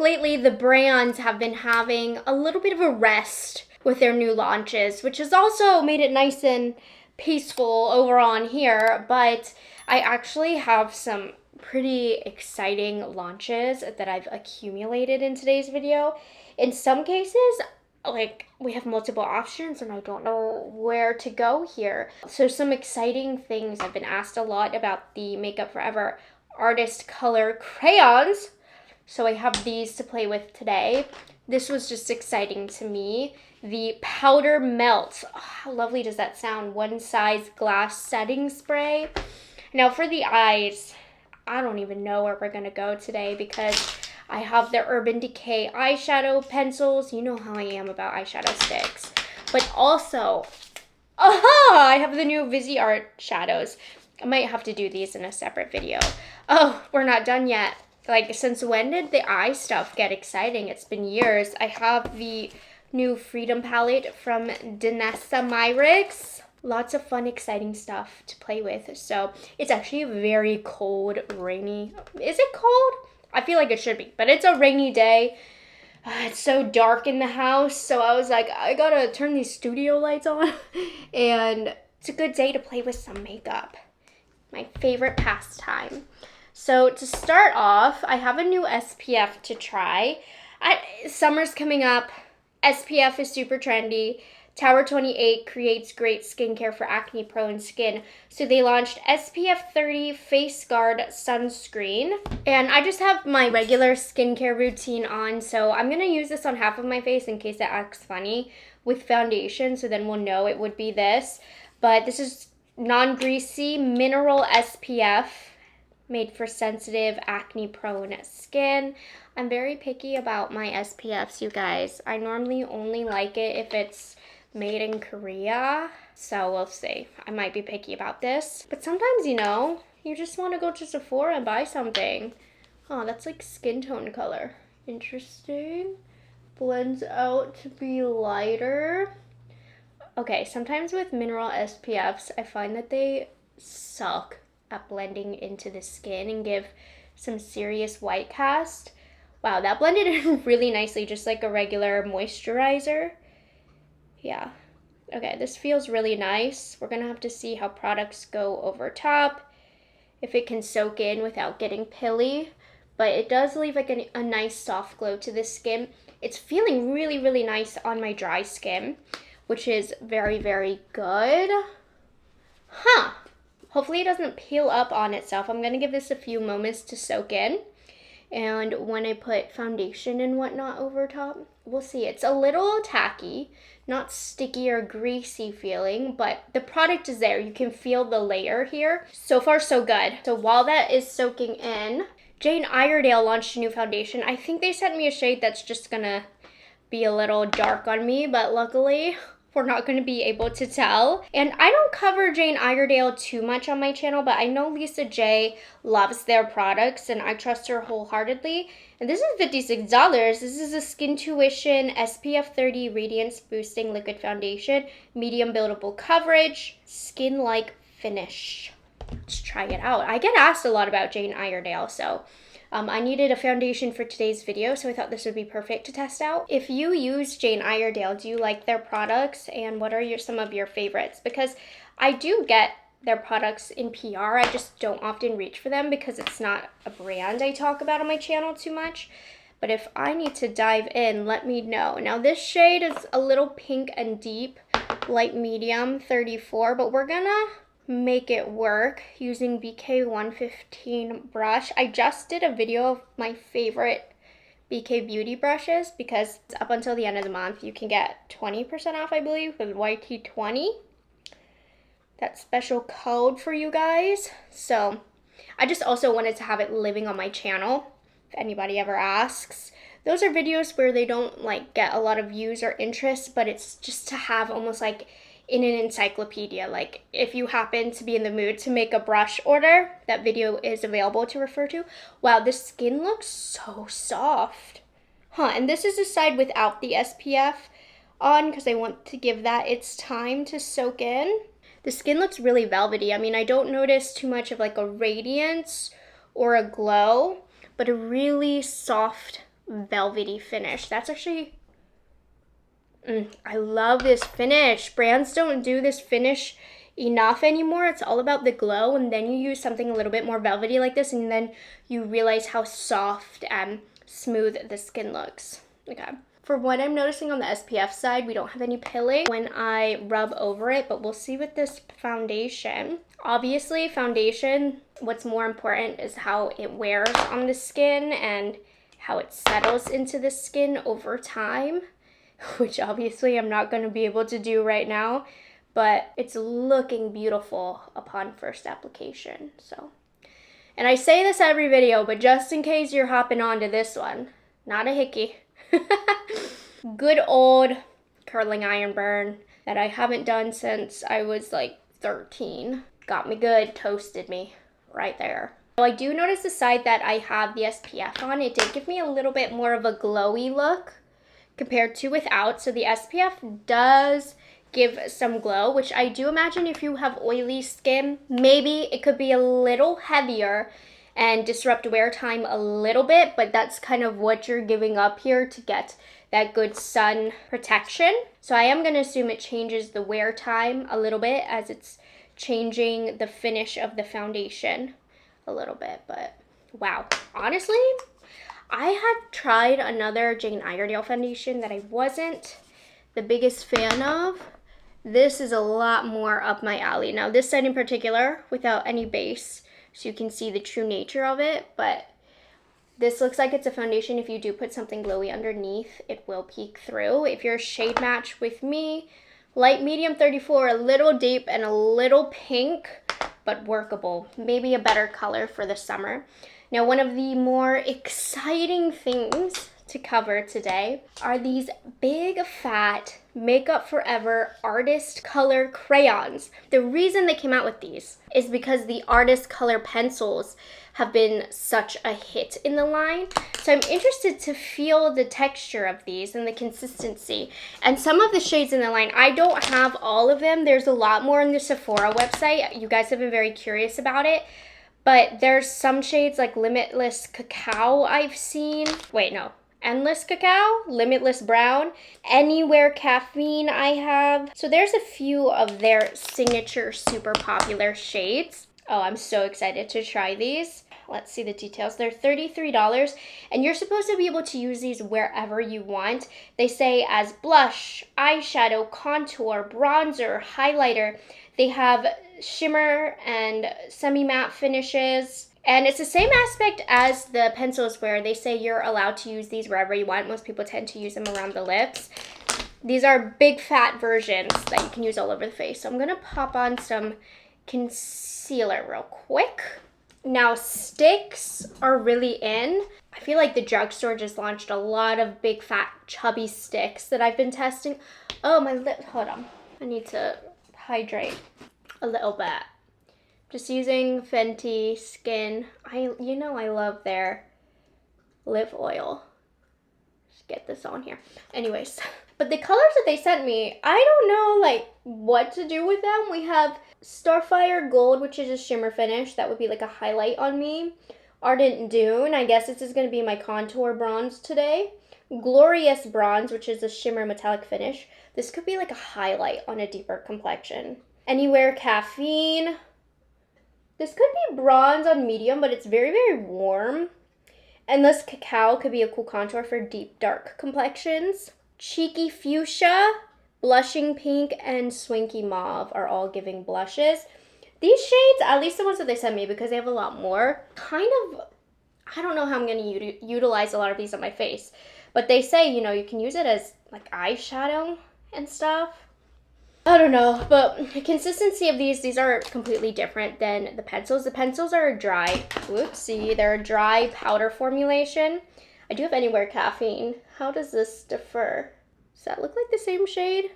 lately the brands have been having a little bit of a rest with their new launches, which has also made it nice and peaceful over on here. But I actually have some pretty exciting launches that I've accumulated in today's video. In some cases, like, we have multiple options and I don't know where to go here. So some exciting things. I've been asked a lot about the Makeup Forever Artist Color crayons. So I have these to play with today. This was just exciting to me. The Powder Melt. Oh, how lovely does that sound? One size glass setting spray. Now for the eyes, I don't even know where we're gonna go today because I have the Urban Decay eyeshadow pencils. You know how I am about eyeshadow sticks. But also, I have the new Viseart shadows. I might have to do these in a separate video. Oh, we're not done yet. Like, since when did the eye stuff get exciting? It's been years. I have the new Freedom palette from Danessa Myrix. Lots of fun, exciting stuff to play with. So it's actually a very cold, rainy. Is it cold? I feel like it should be, but it's a rainy day. It's so dark in the house. So I was like, I gotta turn these studio lights on. And it's a good day to play with some makeup. My favorite pastime. So to start off, I have a new SPF to try. Summer's coming up. SPF is super trendy. Tower 28 creates great skincare for acne-prone skin. So they launched SPF 30 Face Guard Sunscreen. And I just have my regular skincare routine on. So I'm going to use this on half of my face in case it acts funny with foundation. So then we'll know it would be this. But this is non-greasy mineral SPF. Made for sensitive, acne-prone skin. I'm very picky about my SPFs, you guys. I normally only like it if it's made in Korea. So we'll see. I might be picky about this. But sometimes, you know, you just want to go to Sephora and buy something. Oh, that's like skin tone color. Interesting. Blends out to be lighter. Okay, sometimes with mineral SPFs, I find that they suck at blending into the skin and give some serious white cast. Wow, that blended in really nicely, just like a regular moisturizer. Yeah. Okay, this feels really nice. We're gonna have to see how products go over top, if it can soak in without getting pilly, but it does leave like a nice soft glow to the skin. It's feeling really, really nice on my dry skin, which is very, very good. Huh. Hopefully it doesn't peel up on itself. I'm going to give this a few moments to soak in. And when I put foundation and whatnot over top, we'll see. It's a little tacky, not sticky or greasy feeling, but the product is there. You can feel the layer here. So far, so good. So while that is soaking in, Jane Iredale launched a new foundation. I think they sent me a shade that's just going to be a little dark on me, but luckily we're not going to be able to tell. And I don't cover Jane Iredale too much on my channel, but I know Lisa J loves their products and I trust her wholeheartedly. And this is $56. This is a Skin Tuition SPF 30 Radiance Boosting Liquid Foundation, medium buildable coverage, skin-like finish. Let's try it out. I get asked a lot about Jane Iredale, so I needed a foundation for today's video, so I thought this would be perfect to test out. If you use Jane Iredale, do you like their products, and what are some of your favorites? Because I do get their products in PR, I just don't often reach for them because it's not a brand I talk about on my channel too much. But if I need to dive in, let me know. Now this shade is a little pink and deep, light medium, 34, but we're gonna make it work using BK 115 brush. I just did a video of my favorite BK beauty brushes because up until the end of the month you can get 20% off, I believe, with YT20. That special code for you guys. So I just also wanted to have it living on my channel if anybody ever asks. Those are videos where they don't like get a lot of views or interest, but it's just to have almost like in an encyclopedia. Like if you happen to be in the mood to make a brush order, that video is available to refer to. Wow, the skin looks so soft. And this is the side without the SPF on because I want to give that its time to soak in. The skin looks really velvety. I mean, I don't notice too much of like a radiance or a glow, but a really soft velvety finish. That's actually, I love this finish. Brands don't do this finish enough anymore. It's all about the glow, and then you use something a little bit more velvety like this, and then you realize how soft and smooth the skin looks. Okay. For what I'm noticing on the SPF side, we don't have any pilling when I rub over it, but we'll see with this foundation. Obviously, foundation, what's more important is how it wears on the skin and how it settles into the skin over time, which obviously I'm not going to be able to do right now, but it's looking beautiful upon first application. So, and I say this every video, but just in case you're hopping onto this one, not a hickey. Good old curling iron burn that I haven't done since I was like 13. Got me good, toasted me right there. So I do notice the side that I have the SPF on, it did give me a little bit more of a glowy look compared to without. So the SPF does give some glow, which I do imagine if you have oily skin, maybe it could be a little heavier and disrupt wear time a little bit, but that's kind of what you're giving up here to get that good sun protection. So I am going to assume it changes the wear time a little bit as it's changing the finish of the foundation a little bit. But wow, honestly, I have tried another Jane Iredale foundation that I wasn't the biggest fan of. This is a lot more up my alley. Now this side in particular, without any base, so you can see the true nature of it, but this looks like it's a foundation. If you do put something glowy underneath, it will peek through. If you're a shade match with me, light medium 34, a little deep and a little pink, but workable. Maybe a better color for the summer. Now, one of the more exciting things to cover today are these big fat Makeup Forever Artist Color crayons. The reason they came out with these is because the Artist Color pencils have been such a hit in the line. So I'm interested to feel the texture of these and the consistency. And some of the shades in the line, I don't have all of them. There's a lot more on the Sephora website. You guys have been very curious about it. But there's some shades like Limitless Cacao I've seen. Wait, no. Endless Cacao, Limitless Brown, Anywhere Caffeine I have. So there's a few of their signature super popular shades. Oh, I'm so excited to try these. Let's see the details. They're $33 and you're supposed to be able to use these wherever you want. They say as blush, eyeshadow, contour, bronzer, highlighter. They have shimmer and semi-matte finishes. And it's the same aspect as the pencils where they say you're allowed to use these wherever you want. Most people tend to use them around the lips. These are big fat versions that you can use all over the face. So I'm going to pop on some concealer real quick. Now sticks are really in. I feel like the drugstore just launched a lot of big fat chubby sticks that I've been testing. Oh, my lip, hold on. I need to hydrate a little bit. Just using Fenty Skin. You know I love their lip oil. Just get this on here. Anyways, but the colors that they sent me, I don't know like what to do with them. We have Starfire Gold, which is a shimmer finish. That would be like a highlight on me. Ardent Dune, I guess this is going to be my contour bronze today. Glorious Bronze, which is a shimmer metallic finish. This could be like a highlight on a deeper complexion. Anywhere Caffeine. This could be bronze on medium, but it's very, very warm. Endless Cacao could be a cool contour for deep, dark complexions. Cheeky Fuchsia, Blushing Pink, and Swanky Mauve are all giving blushes. These shades, at least the ones that they sent me, because they have a lot more, kind of, I don't know how I'm going to utilize a lot of these on my face. But they say, you know, you can use it as like eyeshadow and stuff. I don't know, but the consistency of these are completely different than the pencils. The pencils are a dry, whoopsie, they're a dry powder formulation. I do have Anywhere Caffeine. How does this differ? Does that look like the same shade?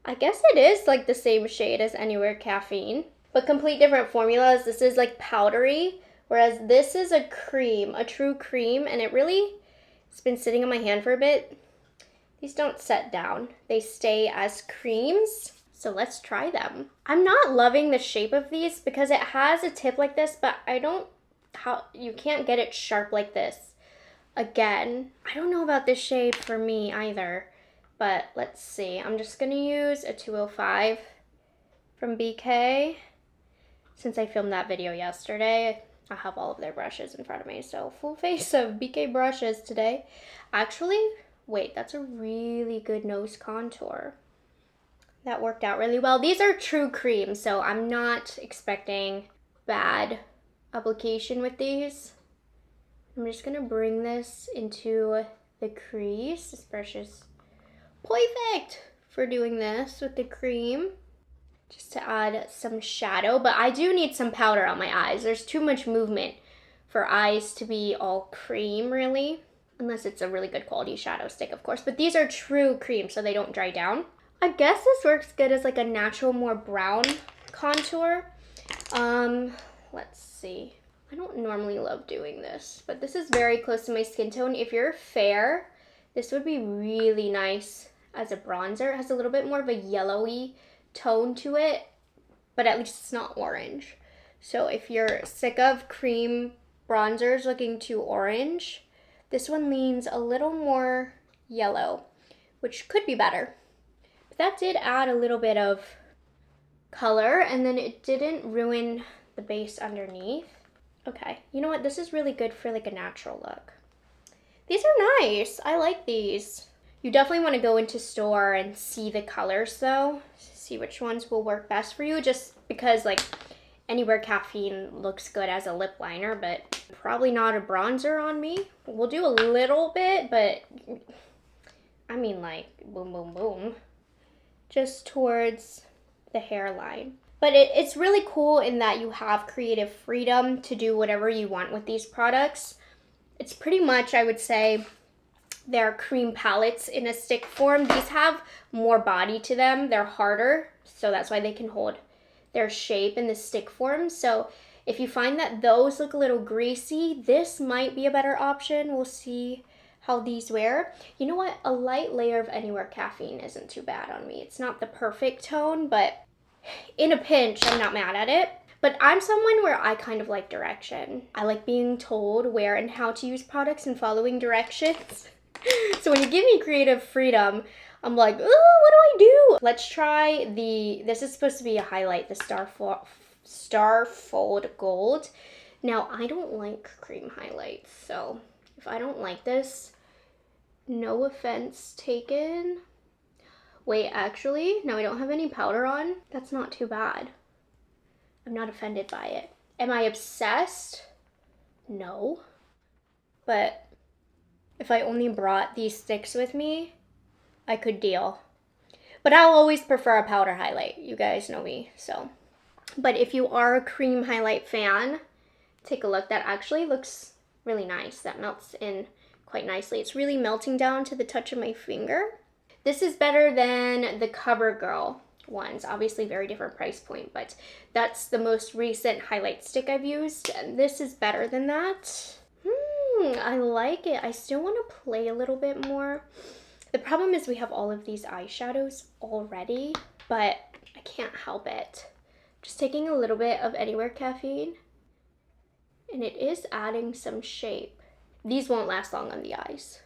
I guess it is like the same shade as Anywhere Caffeine, but complete different formulas. This is like powdery, whereas this is a cream, a true cream, and it's been sitting on my hand for a bit. These don't set down. They stay as creams. So let's try them. I'm not loving the shape of these because it has a tip like this, but you can't get it sharp like this again. I don't know about this shade for me either, but let's see. I'm just gonna use a 205 from BK. Since I filmed that video yesterday, I have all of their brushes in front of me, so full face of BK brushes today. Actually, wait, that's a really good nose contour. That worked out really well. These are true cream, so I'm not expecting bad application with these. I'm just gonna bring this into the crease. This brush is perfect for doing this with the cream, just to add some shadow, but I do need some powder on my eyes. There's too much movement for eyes to be all cream, really, unless it's a really good quality shadow stick, of course, but these are true cream, so they don't dry down. I guess this works good as like a natural, more brown contour. Let's see. I don't normally love doing this, but this is very close to my skin tone. If you're fair, this would be really nice as a bronzer. It has a little bit more of a yellowy tone to it, but at least it's not orange. So if you're sick of cream bronzers looking too orange, this one leans a little more yellow, which could be better. But that did add a little bit of color, and then it didn't ruin the base underneath. Okay, you know what? This is really good for like a natural look. These are nice. I like these. You definitely want to go into store and see the colors though. See which ones will work best for you, just because like Anywhere Caffeine looks good as a lip liner, but probably not a bronzer on me. We'll do a little bit, but I mean like boom, boom, boom. Just towards the hairline. But it's really cool in that you have creative freedom to do whatever you want with these products. It's pretty much, I would say, they're cream palettes in a stick form. These have more body to them. They're harder, so that's why they can hold their shape in the stick form. So if you find that those look a little greasy, this might be a better option. We'll see how these wear. You know what? A light layer of Anywhere Caffeine isn't too bad on me. It's not the perfect tone, but in a pinch, I'm not mad at it. But I'm someone where I kind of like direction. I like being told where and how to use products and following directions. So when you give me creative freedom, I'm like, oh, what do I do? Let's try this is supposed to be a highlight, the Starfold Gold. Now, I don't like cream highlights, so if I don't like this, no offense taken. Wait, actually, no, I don't have any powder on. That's not too bad. I'm not offended by it. Am I obsessed? No. But if I only brought these sticks with me, I could deal. But I'll always prefer a powder highlight. You guys know me, so. But if you are a cream highlight fan, take a look. That actually looks really nice. That melts in quite nicely. It's really melting down to the touch of my finger. This is better than the CoverGirl ones. Obviously very different price point, but that's the most recent highlight stick I've used. And this is better than that. I like it. I still want to play a little bit more. The problem is we have all of these eyeshadows already, but I can't help it. Just taking a little bit of Anywhere Caffeine, and it is adding some shape. These won't last long on the eyes,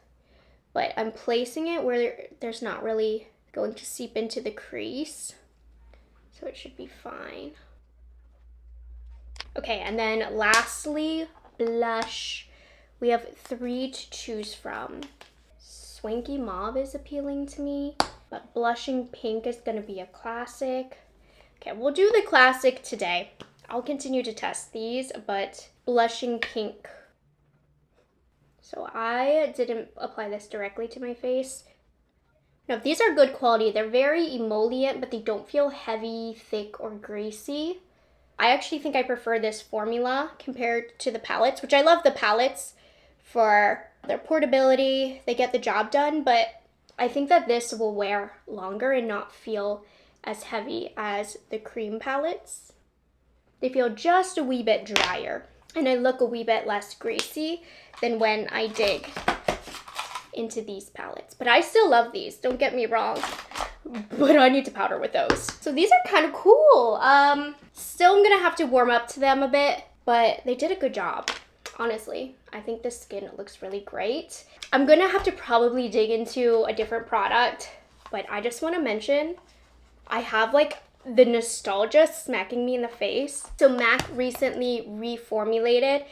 but I'm placing it where there's not really going to seep into the crease, so it should be fine. Okay, and then lastly, blush. We have 3 to choose from. Swanky Mauve is appealing to me, but Blushing Pink is gonna be a classic. Okay, we'll do the classic today. I'll continue to test these, but Blushing Pink. So I didn't apply this directly to my face. Now, these are good quality. They're very emollient, but they don't feel heavy, thick, or greasy. I actually think I prefer this formula compared to the palettes, which I love the palettes for their portability. They get the job done, but I think that this will wear longer and not feel as heavy as the cream palettes. They feel just a wee bit drier, and I look a wee bit less greasy than when I dig into these palettes. But I still love these, don't get me wrong, but I need to powder with those. So these are kind of cool. Still I'm gonna have to warm up to them a bit, but they did a good job. Honestly, I think the skin looks really great. I'm gonna have to probably dig into a different product, but I just want to mention I have like the nostalgia smacking me in the face. So MAC recently reformulated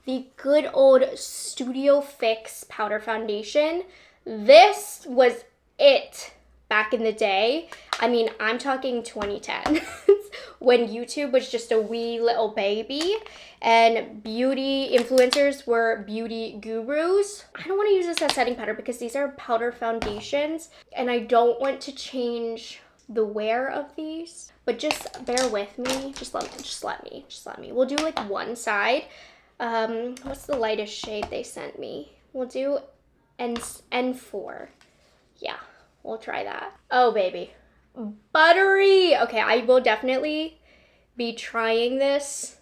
the good old Studio Fix powder foundation. This was it back in the day. I mean, I'm talking 2010 when YouTube was just a wee little baby and beauty influencers were beauty gurus. I don't want to use this as setting powder because these are powder foundations and I don't want to change the wear of these, but just bear with me. Just let me. We'll do like one side. What's the lightest shade they sent me? We'll do N4. Yeah, we'll try that. Oh, baby. Buttery. Okay, I will definitely be trying this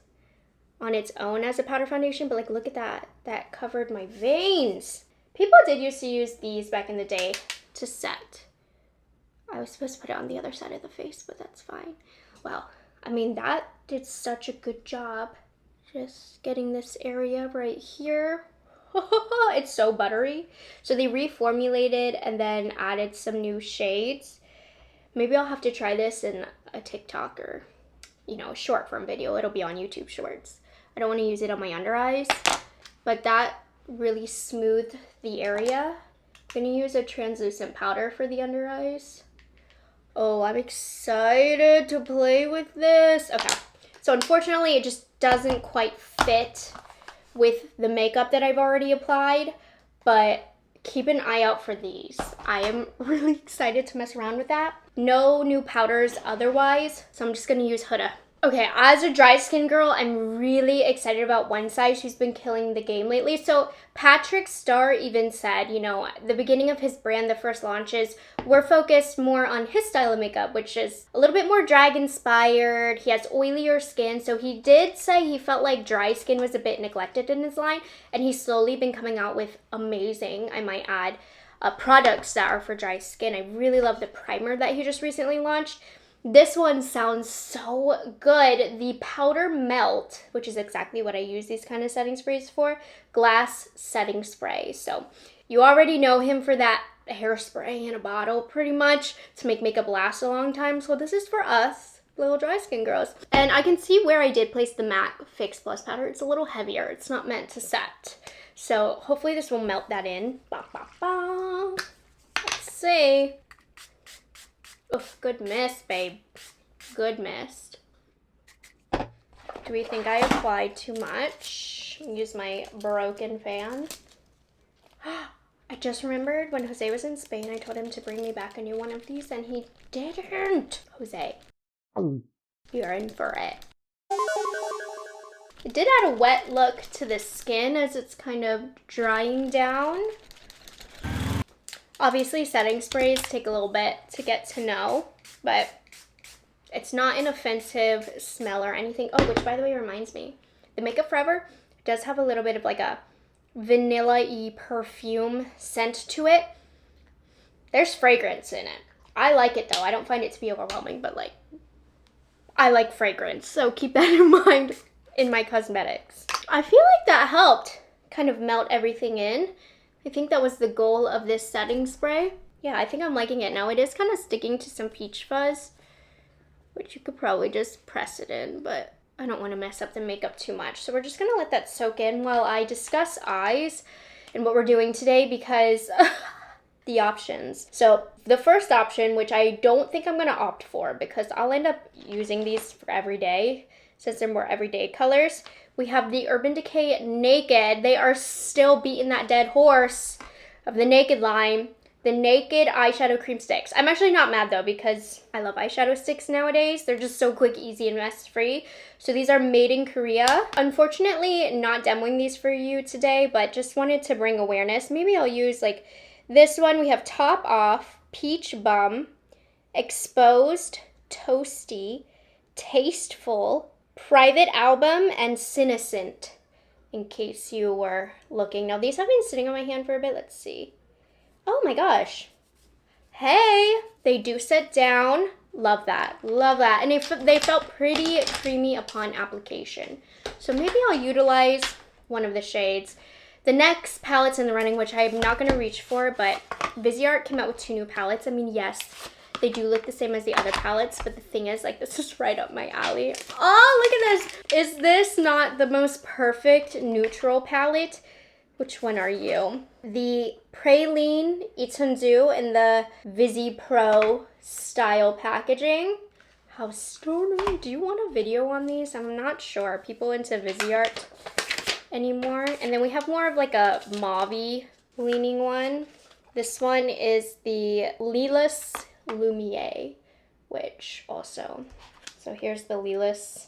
on its own as a powder foundation, but like, look at that. That covered my veins. People did used to use these back in the day to set. I was supposed to put it on the other side of the face, but that's fine. Wow, I mean, that did such a good job. Just getting this area right here. It's so buttery. So they reformulated and then added some new shades. Maybe I'll have to try this in a TikTok or, you know, a short form video. It'll be on YouTube Shorts. I don't want to use it on my under eyes, but that really smoothed the area. I'm gonna use a translucent powder for the under eyes. Oh, I'm excited to play with this. Okay, so unfortunately it just doesn't quite fit with the makeup that I've already applied, but keep an eye out for these. I am really excited to mess around with that. No new powders otherwise, so I'm just gonna use Huda. Okay, as a dry skin girl, I'm really excited about One Size. She's been killing the game lately. So Patrick Starr even said, you know, the beginning of his brand, the first launches, were focused more on his style of makeup, which is a little bit more drag inspired. He has oilier skin. So he did say he felt like dry skin was a bit neglected in his line, and he's slowly been coming out with amazing, I might add, products that are for dry skin. I really love the primer that he just recently launched. This one sounds so good. The Powder Melt, which is exactly what I use these kind of setting sprays for, glass setting spray. So you already know him for that hairspray in a bottle pretty much to make makeup last a long time. So this is for us little dry skin girls. And I can see where I did place the MAC Fix Plus powder. It's a little heavier. It's not meant to set. So hopefully this will melt that in. Ba, ba, ba. Let's see. Oof, good mist, babe. Good mist. Do we think I applied too much? Use my broken fan. I just remembered when Jose was in Spain, I told him to bring me back a new one of these, and he didn't. Jose, you're in for it. It did add a wet look to the skin as it's kind of drying down. Obviously, setting sprays take a little bit to get to know, but it's not an offensive smell or anything. Oh, which by the way reminds me, the Makeup Forever does have a little bit of like a vanilla-y perfume scent to it. There's fragrance in it. I like it though. I don't find it to be overwhelming, but like, I like fragrance, so keep that in mind in my cosmetics. I feel like that helped kind of melt everything in. I think that was the goal of this setting spray. Yeah, I think I'm liking it. Now it is kind of sticking to some peach fuzz, which you could probably just press it in, but I don't want to mess up the makeup too much. So we're just gonna let that soak in while I discuss eyes and what we're doing today, because the options. So the first option, which I don't think I'm gonna opt for because I'll end up using these for every day since they're more everyday colors. We have the Urban Decay Naked. They are still beating that dead horse of the Naked line. The Naked eyeshadow cream sticks. I'm actually not mad though because I love eyeshadow sticks nowadays. They're just so quick, easy, and mess free. So these are made in Korea. Unfortunately, not demoing these for you today, but just wanted to bring awareness. Maybe I'll use like this one. We have Top Off, Peach Bum, Exposed, Toasty, Tasteful, Private Album, and Senescent, in case you were looking. Now these have been sitting on my hand for a bit. Let's see. Oh my gosh. Hey, they do sit down. Love that. Love that. And they felt pretty creamy upon application. So maybe I'll utilize one of the shades. The next palette's in the running, which I'm not going to reach for, but Viseart came out with 2 new palettes. I mean, yes, they do look the same as the other palettes, but the thing is, like, this is right up my alley. Oh, look at this. Is this not the most perfect neutral palette? Which one are you? The Praline Itunzu in the Visi Pro style packaging. How stunning. Do you want a video on these? I'm not sure. Are people into Viseart anymore? And then we have more of like a mauve-y leaning one. This one is the Lilas Lumiere, which also, so here's the Lilas.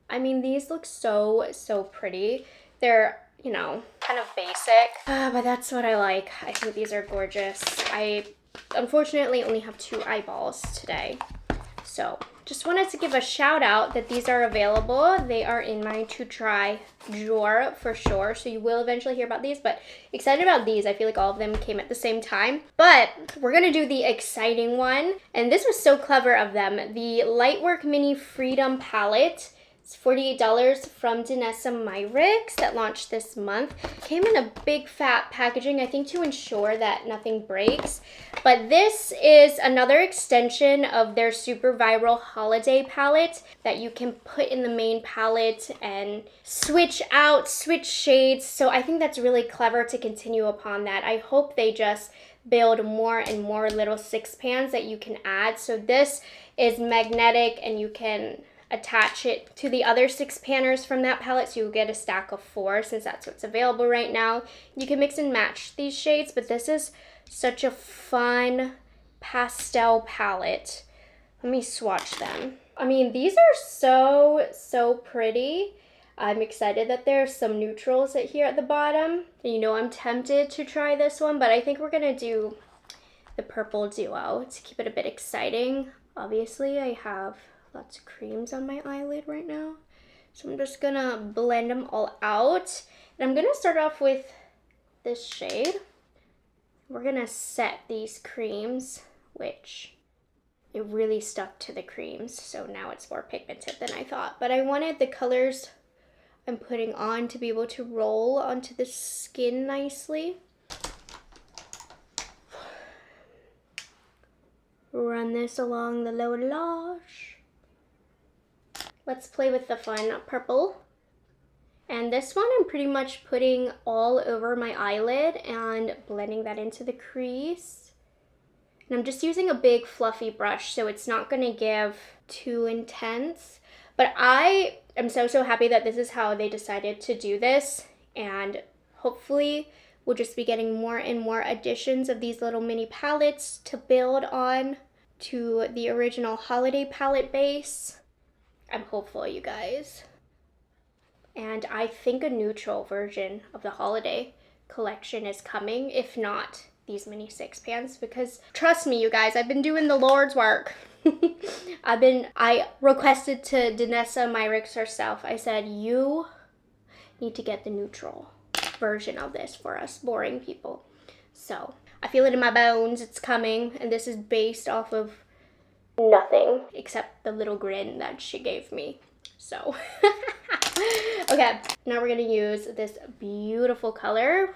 I mean, these look so, so pretty. They're, you know, kind of basic, but that's what I like. I think these are gorgeous. I unfortunately only have 2 eyeballs today. So just wanted to give a shout out that these are available. They are in my to try drawer for sure. So you will eventually hear about these, but excited about these. I feel like all of them came at the same time, but we're going to do the exciting one. And this was so clever of them. The Lightwork Mini Freedom Palette. It's $48 from Danessa Myrix that launched this month. Came in a big fat packaging, I think to ensure that nothing breaks. But this is another extension of their super viral holiday palette that you can put in the main palette and switch out, switch shades. So I think that's really clever to continue upon that. I hope they just build more and more little 6 pans that you can add. So this is magnetic and you can attach it to the other 6 panners from that palette, so you'll get a stack of 4 since that's what's available right now. You can mix and match these shades, but this is such a fun pastel palette. Let me swatch them. I mean, these are so, so pretty. I'm excited that there's some neutrals here at the bottom. And you know I'm tempted to try this one, but I think we're gonna do the purple duo to keep it a bit exciting. Obviously, I have lots of creams on my eyelid right now, so I'm just gonna blend them all out. And I'm gonna start off with this shade. We're gonna set these creams, which it really stuck to the creams, so now it's more pigmented than I thought. But I wanted the colors I'm putting on to be able to roll onto the skin nicely. Run this along the lower lash. Let's play with the fun purple. And this one I'm pretty much putting all over my eyelid and blending that into the crease. And I'm just using a big fluffy brush, so it's not gonna give too intense. But I am so, so happy that this is how they decided to do this. And hopefully we'll just be getting more and more additions of these little mini palettes to build on to the original holiday palette base. I'm hopeful, you guys. And I think a neutral version of the holiday collection is coming, if not these mini 6 pans, because trust me, you guys, I've been doing the Lord's work. I requested to Danessa Myrix herself. I said, you need to get the neutral version of this for us boring people. So I feel it in my bones, it's coming, and this is based off of nothing except the little grin that she gave me. So okay, now we're gonna use this beautiful color,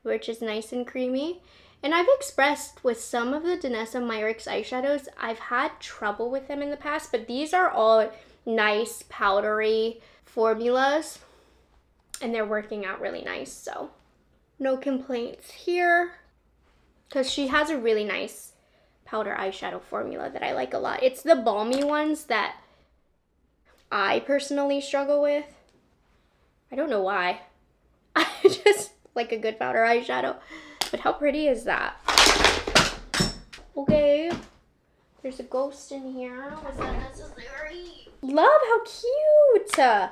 which is nice and creamy. And I've expressed with some of the Danessa Myrix eyeshadows, I've had trouble with them in the past, but these are all nice powdery formulas and they're working out really nice, so no complaints here. Because she has a really nice powder eyeshadow formula that I like a lot. It's the balmy ones that I personally struggle with. I don't know why. I just like a good powder eyeshadow. But how pretty is that? Okay. There's a ghost in here. Was that necessary? Love how cute.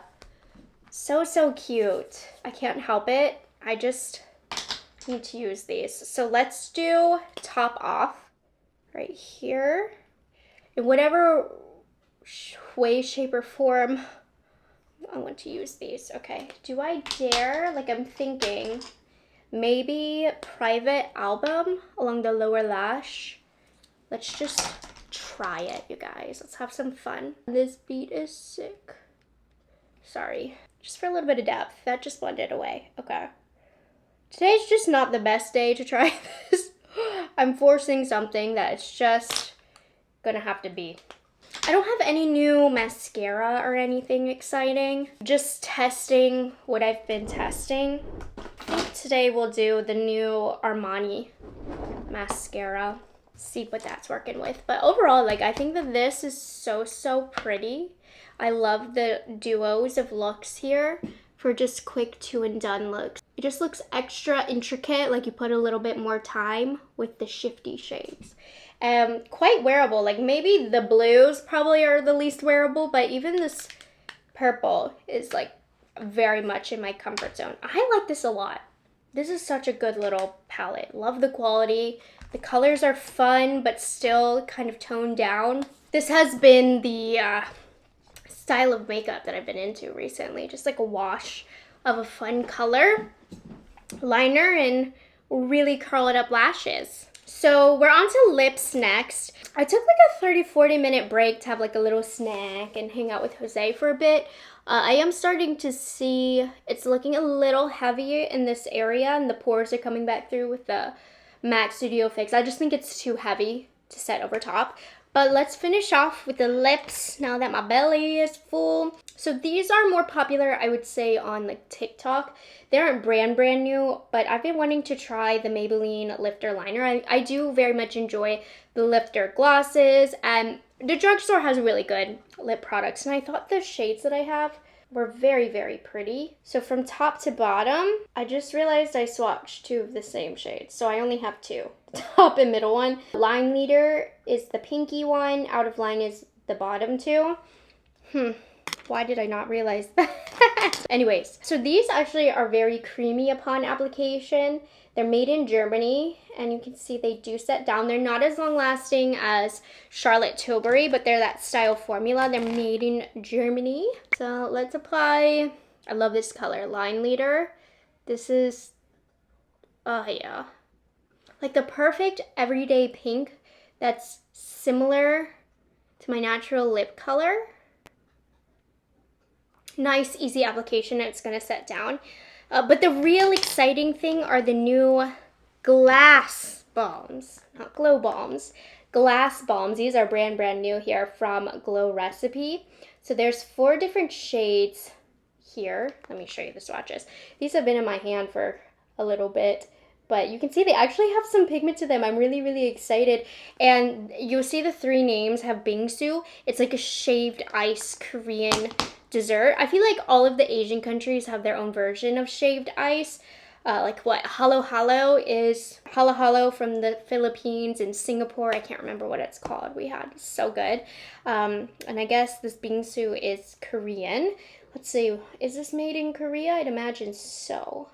So, so cute. I can't help it. I just need to use these. So let's do top off right here. In whatever way, shape, or form I want to use these. Okay, do I dare? Like, I'm thinking maybe Private Album along the lower lash. Let's just try it, you guys. Let's have some fun. This beat is sick. sorry. Just for a little bit of depth. That just blended away. Okay. Today's just not the best day to try this. I'm forcing something that it's just gonna have to be. I don't have any new mascara or anything exciting. Just testing what I've been testing. I think today we'll do the new Armani mascara. See what that's working with. But overall, like, I think that this is so pretty. I love the duos of looks here for just quick 2 and done looks. It just looks extra intricate, like you put a little bit more time with the shifty shades. Quite wearable. Like, maybe the blues probably are the least wearable, but even this purple is like very much in my comfort zone. I like this a lot. This is such a good little palette. Love the quality. The colors are fun, but still kind of toned down. This has been the style of makeup that I've been into recently. Just like a wash of a fun color, liner, and really curl it up lashes. So we're on to lips next. I took like a 30-40 minute break to have like a little snack and hang out with Jose for a bit. I am starting to see it's looking a little heavy in this area, and the pores are coming back through with the MAC Studio Fix. I just think it's too heavy to set over top. But let's finish off with the lips now that my belly is full. So these are more popular, I would say, on like TikTok. They aren't brand new, but I've been wanting to try the Maybelline Lifter Liner. I do very much enjoy the Lifter glosses, and the drugstore has really good lip products, and I thought the shades that I have were very pretty. So from top to bottom, I just realized I swatched 2 of the same shades, so I only have 2. The top and middle one. Line Leader is the pinky one. Out of Line is the bottom 2. Why did I not realize that? Anyways, so these actually are very creamy upon application. They're made in Germany, and you can see they do set down. They're not as long lasting as Charlotte Tilbury, but they're that style formula. They're made in Germany. So let's apply. I love this color, Line Leader. This is, oh yeah, like the perfect everyday pink that's similar to my natural lip color. Nice, easy application, and it's gonna set down. But the real exciting thing are the new glass balms, not glow balms, glass balms. These are brand new here from Glow Recipe. So there's 4 different shades here. Let me show you the swatches. These have been in my hand for a little bit, but you can see they actually have some pigment to them. I'm really excited. And you'll see the 3 names have bingsu. It's like a shaved ice Korean dessert. I feel like all of the Asian countries have their own version of shaved ice. Like what halo halo is halo from the Philippines and Singapore. I can't remember what it's called. We had so good. And I guess this bingsu is Korean. Let's see, is this made in Korea? I'd imagine so.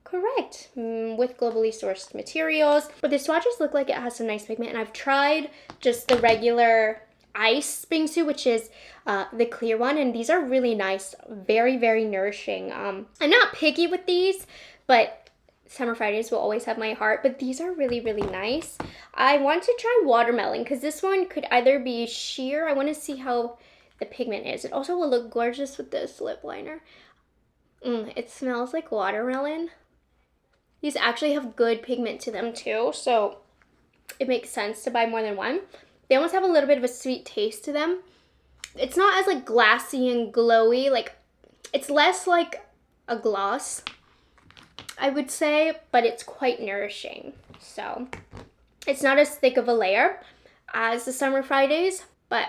Correct. With globally sourced materials. But the swatches look like it has some nice pigment, and I've tried just the regular ice bingsu, which is the clear one, and these are really nice, very nourishing. I'm not picky with these, but Summer Fridays will always have my heart, but these are really nice. I want to try watermelon because this one could either be sheer. I want to see how the pigment is. It also will look gorgeous with this lip liner. It smells like watermelon. These actually have good pigment to them too, so it makes sense to buy more than one. They almost have a little bit of a sweet taste to them. It's not as like glassy and glowy, like it's less like a gloss, I would say, but it's quite nourishing. So it's not as thick of a layer as the Summer Fridays, but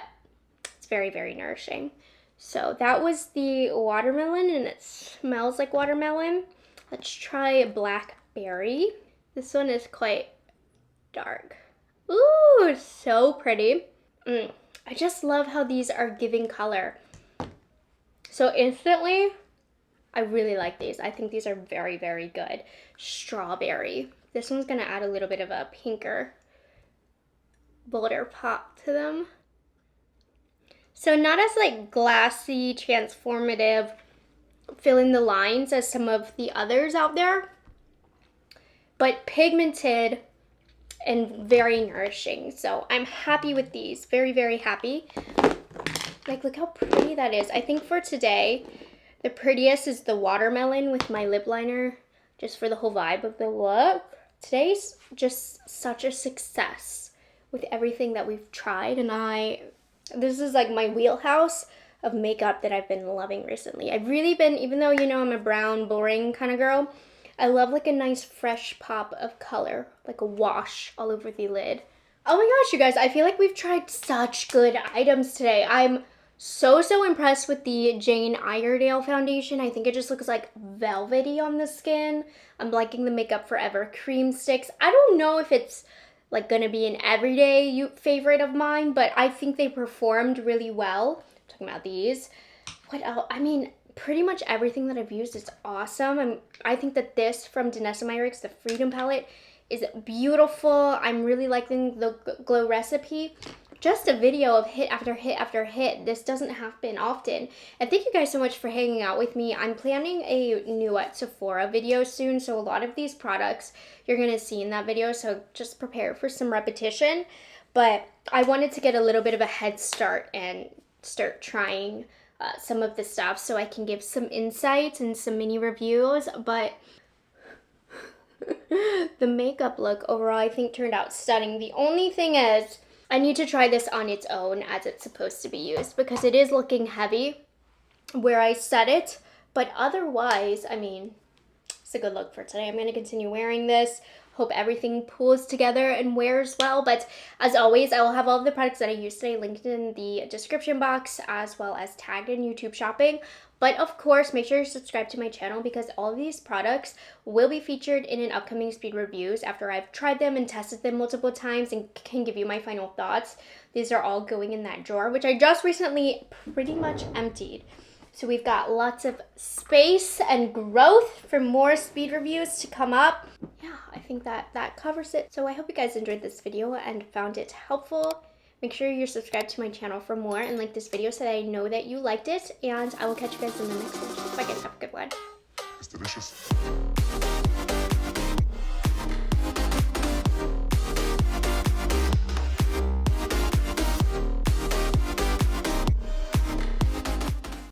it's very nourishing. So that was the watermelon, and it smells like watermelon. Let's try blackberry. This one is quite dark. Ooh, so pretty. I just love how these are giving color. So instantly, I really like these. I think these are very good. Strawberry. This one's gonna add a little bit of a pinker, bolder pop to them. So not as like glassy, transformative, fill in the lines as some of the others out there, but pigmented and very nourishing. So I'm happy with these, very happy. Like, look how pretty that is. I think for today, The prettiest is the watermelon with my lip liner, just for the whole vibe of the look. Today's just such a success with everything that we've tried, and this is like my wheelhouse of makeup that I've been loving recently. I've really been, even though, you know, I'm a brown, boring kind of girl, I love like a nice fresh pop of color, like a wash all over the lid. Oh my gosh, you guys, I feel like we've tried such good items today. I'm so impressed with the Jane Iredale foundation. I think it just looks like velvety on the skin. I'm liking the Makeup Forever cream sticks. I don't know if it's like gonna be an everyday favorite of mine, but I think they performed really well. I'm talking about these. What else? I mean, pretty much everything that I've used is awesome. I think that this from Danessa Myrix, the Freedom palette, is beautiful. I'm really liking the Glow Recipe. Just a video of hit after hit after hit. This doesn't happen often. And thank you guys so much for hanging out with me. I'm planning a new at Sephora video soon, so a lot of these products you're gonna see in that video, so just prepare for some repetition. But I wanted to get a little bit of a head start and start trying some of the stuff so I can give some insights and some mini reviews. But the makeup look overall I think turned out stunning. The only thing is, I need to try this on its own as it's supposed to be used because it is looking heavy where I set it. But otherwise, I mean, it's a good look for today. I'm going to continue wearing this. Hope everything pulls together and wears well. But as always, I will have all of the products that I used today linked in the description box as well as tagged in YouTube shopping. But of course, make sure you subscribe to my channel because all of these products will be featured in an upcoming speed reviews after I've tried them and tested them multiple times and can give you my final thoughts. These are all going in that drawer, which I just recently pretty much emptied. So we've got lots of space and growth for more speed reviews to come up. Yeah, I think that covers it. So I hope you guys enjoyed this video and found it helpful. Make sure you're subscribed to my channel for more and like this video so that I know that you liked it. And I will catch you guys in the next one. Bye guys, have a good one. It's delicious.